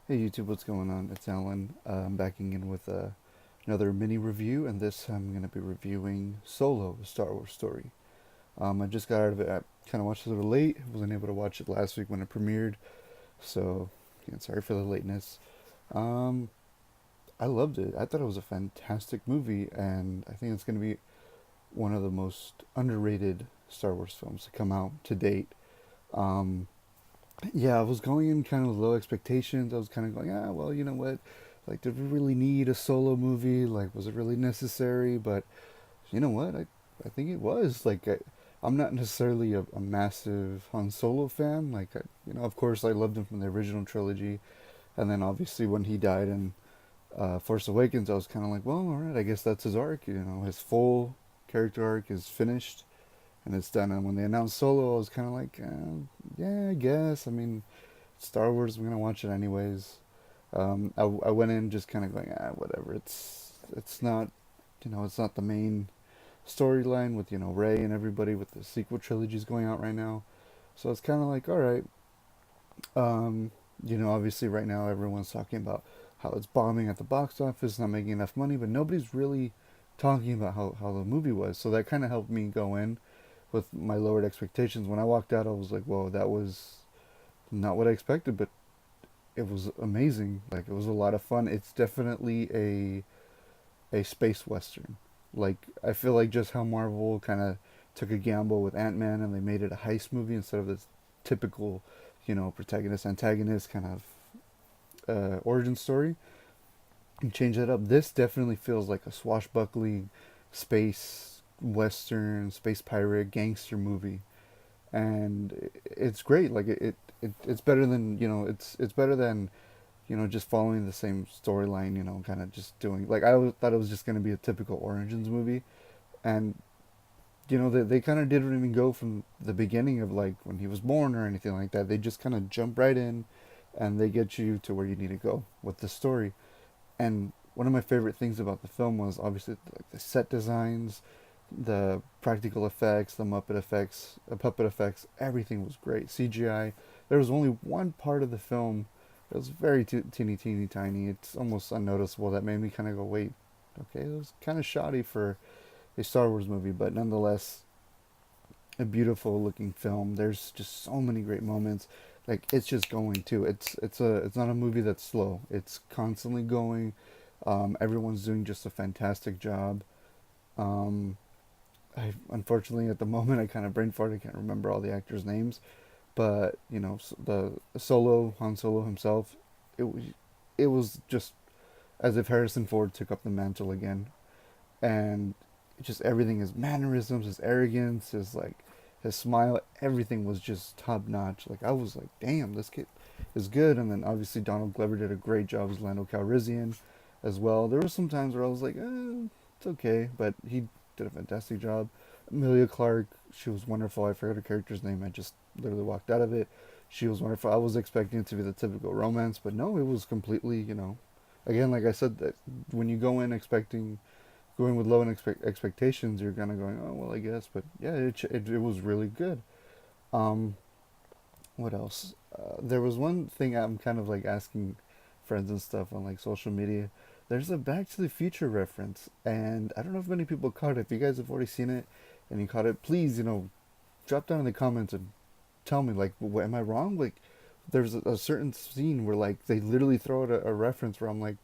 Hey YouTube, what's going on? It's Alan. I'm backing in with another mini review, and this time I'm going to be reviewing Solo, a Star Wars story. I just got out of it. I kind of watched it a little late. Wasn't able to watch it last week when it premiered, so yeah, sorry for the lateness. Um, I loved it. I thought it was a fantastic movie, and I think it's going to be one of the most underrated Star Wars films to come out to date. Um, Yeah, I was going in kind of low expectations. I was kind of going, well, you know what? Like, did we really need a solo movie? Like, was it really necessary? But you know what? I think it was. I'm not necessarily a massive Han Solo fan. Of course, I loved him from the original trilogy. And then obviously when he died in Force Awakens, I was kind of like, well, all right, I guess that's his arc. His full character arc is finished and it's done. And when they announced Solo, I was kind of like, yeah, I guess. I mean, Star Wars. I'm gonna watch it anyways. I went in just kind of going, whatever. It's not, it's not the main storyline with Ray and everybody with the sequel trilogies going out right now. So it's kind of like, all right. Um, Obviously right now everyone's talking about how it's bombing at the box office, not making enough money, but nobody's really talking about how the movie was. So that kind of helped me go in with my lowered expectations. When I walked out, I was like, whoa, that was not what I expected, but it was amazing. Like it was a lot of fun. It's definitely a space western. Like I feel like just how Marvel kind of took a gamble with Ant-Man and they made it a heist movie instead of this typical, protagonist antagonist kind of origin story. And change that up. This definitely feels like a swashbuckling space western, space pirate gangster movie, and it's great. It's better than it's better than just following the same storyline, kind of just doing like thought it was just going to be a typical Origins movie, and they kind of didn't even go from the beginning of like when he was born or anything like that. They just kind of jump right in, and they get you to where you need to go with the story. And one of my favorite things about the film was obviously like the set designs, the practical effects, the Muppet effects, the puppet effects. Everything was great. CGI. There was only one part of the film that was very teeny tiny. It's almost unnoticeable. That made me kind of go, wait, okay, it was kind of shoddy for a Star Wars movie, but nonetheless, a beautiful looking film. There's just so many great moments. Like it's just going too. It's not a movie that's slow. It's constantly going. Everyone's doing just a fantastic job. Um, I unfortunately at the moment I kind of brain fart. I can't remember all the actors' names, but the solo Han Solo himself, it it was just as if Harrison Ford took up the mantle again, and just everything, his mannerisms, his arrogance, his smile, everything was just top notch. Like I was like, damn, this kid is good. And then obviously Donald Glover did a great job as Lando Calrissian as well. There were some times where I was like, it's okay, but he did a fantastic job. Amelia Clark, she was wonderful. I forgot her character's name. I just literally walked out of it. She was wonderful. I was expecting it to be the typical romance, but no, it was completely, again, like I said, that when you go in expecting going with low expectations, you're kind of going, oh well, I guess. But yeah, it was really good. Um, what else? There was one thing I'm kind of like asking friends and stuff on like social media. There's a Back to the Future reference, and I don't know if many people caught it. If you guys have already seen it and you caught it, please, drop down in the comments and tell me, like, what, am I wrong? Like, there's a certain scene where like they literally throw out a reference where I'm like,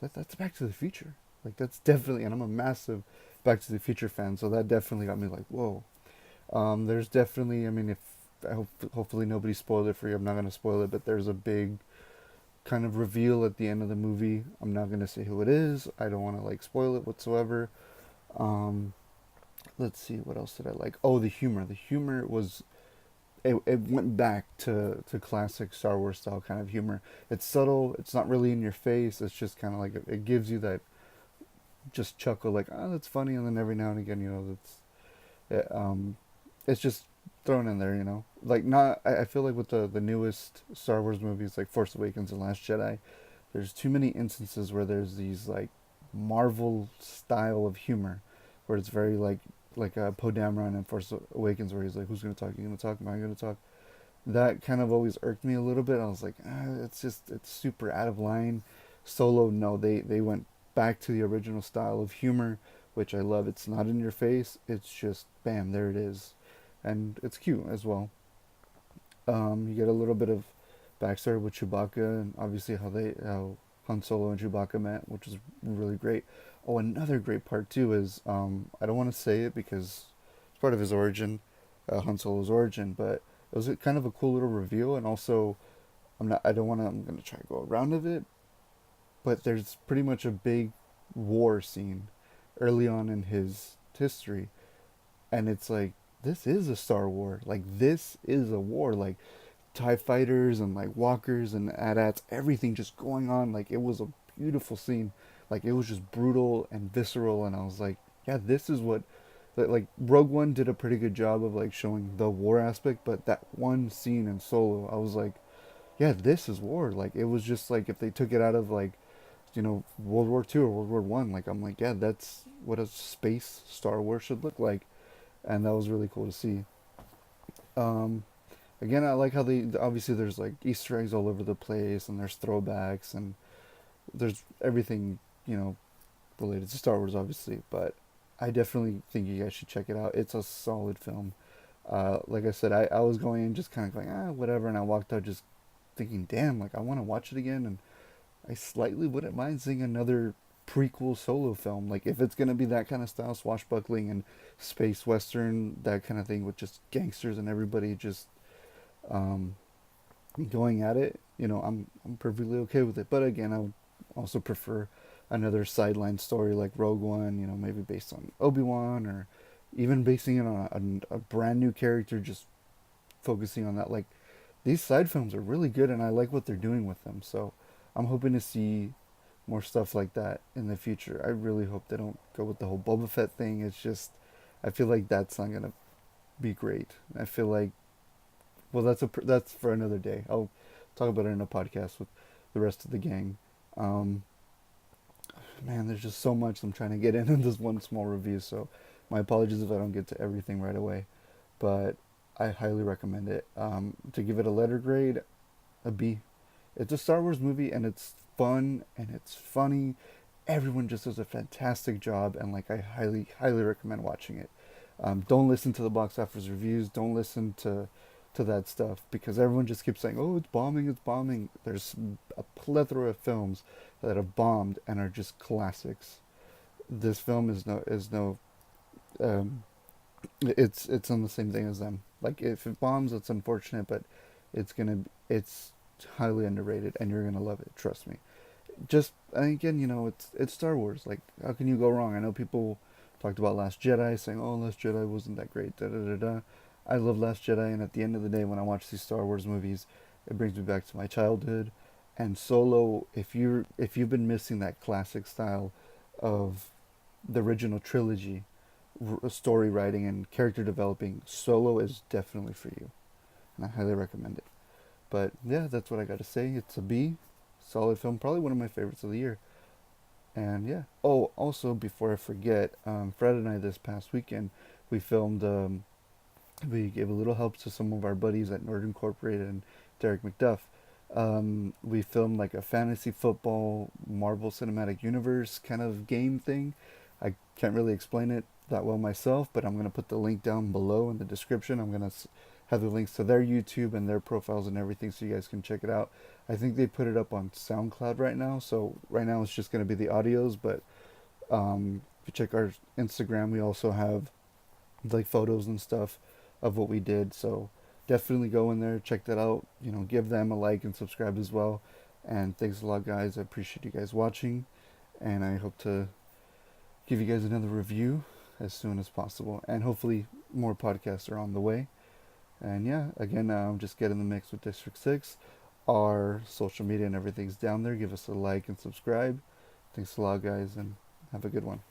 that's Back to the Future. Like that's definitely, and I'm a massive Back to the Future fan, so that definitely got me like, whoa. There's definitely, I mean, if I hope, hopefully nobody spoiled it for you. I'm not gonna spoil it, but there's a big kind of reveal at the end of the movie. I'm not gonna say who it is. I don't want to like spoil it whatsoever. Um, let's see, what else did I like? Oh, the humor. The humor was it went back to classic Star Wars style kind of humor. It's subtle. It's not really in your face. It's just kind of like it gives you that just chuckle like, oh, that's funny, and then every now and again, it's just thrown in there, like not. I feel like with the newest Star Wars movies like Force Awakens and Last Jedi, there's too many instances where there's these like Marvel style of humor, where it's very like Poe Dameron in Force Awakens, where he's like, "Who's gonna talk? You gonna talk? Am I gonna talk?" that kind of always irked me a little bit. I was like, it's super out of line. Solo, no, they went back to the original style of humor, which I love. It's not in your face. It's just bam, there it is, and it's cute as well. You get a little bit of backstory with Chewbacca and obviously how Han Solo and Chewbacca met, which is really great. Oh, another great part too is I don't want to say it because it's part of his origin, Han Solo's origin, but it was kind of a cool little reveal, and also I'm gonna try to go around of it, but there's pretty much a big war scene early on in his history, and it's like this is a Star War. Like this is a war. Like TIE fighters and like walkers and AT-ATs, everything just going on. Like it was a beautiful scene. Like it was just brutal and visceral, and I was like, yeah, this is what. Like Rogue One did a pretty good job of like showing the war aspect, but that one scene in Solo, I was like, yeah, this is war. Like it was just like if they took it out of like World War Two or World War One, like I'm like, yeah, that's what a space Star Wars should look like, and that was really cool to see. Um, Again, I like how they obviously there's like Easter eggs all over the place, and there's throwbacks, and there's everything you know related to Star Wars, obviously. But I definitely think you guys should check it out. It's a solid film. Like I said, I was going in just kind of going whatever, and I walked out just thinking, damn, like I want to watch it again, and I slightly wouldn't mind seeing another prequel Solo film. Like if it's gonna be that kind of style, swashbuckling and space western, that kind of thing with just gangsters and everybody just um, going at it, I'm perfectly okay with it. But again, I would also prefer another sideline story like Rogue One, maybe based on Obi-Wan, or even basing it on a brand new character, just focusing on that. Like these side films are really good, and I like what they're doing with them. So I'm hoping to see more stuff like that in the future. I really hope they don't go with the whole Boba Fett thing. It's just, I feel like that's not gonna be great. I feel like, well, that's for another day. I'll talk about it in a podcast with the rest of the gang. Um, Man, there's just so much I'm trying to get in this one small review. So my apologies if I don't get to everything right away, but I highly recommend it. To give it a letter grade, a B. It's a Star Wars movie, and it's fun and it's funny. Everyone just does a fantastic job, and like I highly, highly recommend watching it. Don't listen to the box office reviews. Don't listen to that stuff because everyone just keeps saying, "Oh, it's bombing, it's bombing." There's a plethora of films that have bombed and are just classics. This film is no it's on the same thing as them. Like if it bombs, it's unfortunate, but it's highly underrated, and you're gonna love it. Trust me. Just and again, it's Star Wars. Like how can you go wrong? I know people talked about Last Jedi, saying, "Oh, Last Jedi wasn't that great." Da da da da. I love Last Jedi, and at the end of the day, when I watch these Star Wars movies, it brings me back to my childhood. And Solo, if you've been missing that classic style of the original trilogy, story writing and character developing, Solo is definitely for you, and I highly recommend it. But yeah, that's what I got to say. It's a B, solid film, probably one of my favorites of the year. And yeah. Oh, also before I forget, Fred and I this past weekend we filmed. We gave a little help to some of our buddies at Incorporated and Derick McDuff. We filmed like a fantasy football Marvel Cinematic Universe kind of game thing. I can't really explain it that well myself, but I'm going to put the link down below in the description. I'm going to have the links to their YouTube and their profiles and everything so you guys can check it out. I think they put it up on SoundCloud right now, so right now it's just going to be the audios, but if you check our Instagram, we also have like photos and stuff of what we did. So definitely go in there, check that out. Give them a like and subscribe as well. And thanks a lot, guys. I appreciate you guys watching, and I hope to give you guys another review as soon as possible. And hopefully more podcasts are on the way. And yeah, again, just get in the mix with District 6. Our social media and everything's down there. Give us a like and subscribe. Thanks a lot, guys, and have a good one.